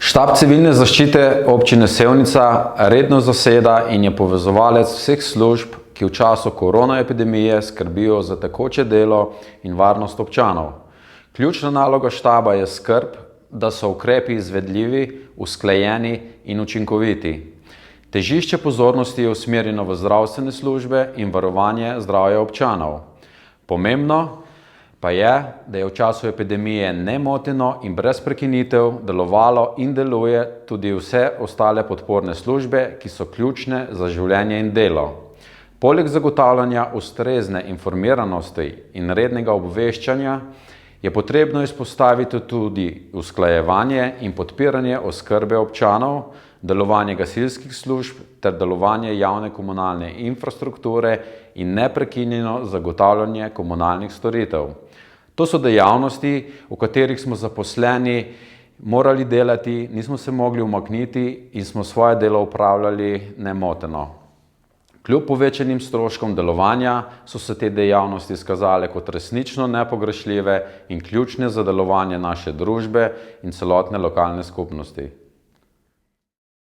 Štab civilne zaščite občine Sevnica redno zaseda in je povezovalec vseh služb, ki v času koronaepidemije skrbijo za tekoče delo in varnost občanov. Ključna naloga štaba je skrb, da so ukrepi izvedljivi, usklajeni in učinkoviti. Težišče pozornosti je usmerjeno v zdravstvene službe in varovanje zdravja občanov. Pomembno pa je, da je v času epidemije nemoteno in brez prekinitev delovalo in deluje tudi vse ostale podporne službe, ki so ključne za življenje in delo. Poleg zagotavljanja ustrezne informiranosti in rednega obveščanja je potrebno izpostaviti tudi usklajevanje in podpiranje oskrbe občanov, delovanje gasilskih služb ter delovanje javne komunalne infrastrukture in neprekinjeno zagotavljanje komunalnih storitev. To so dejavnosti, v katerih smo zaposleni morali delati, nismo se mogli umakniti in smo svoje delo opravljali nemoteno. Kljub povečanim stroškom delovanja so se te dejavnosti izkazale kot resnično nepogrešljive in ključne za delovanje naše družbe in celotne lokalne skupnosti.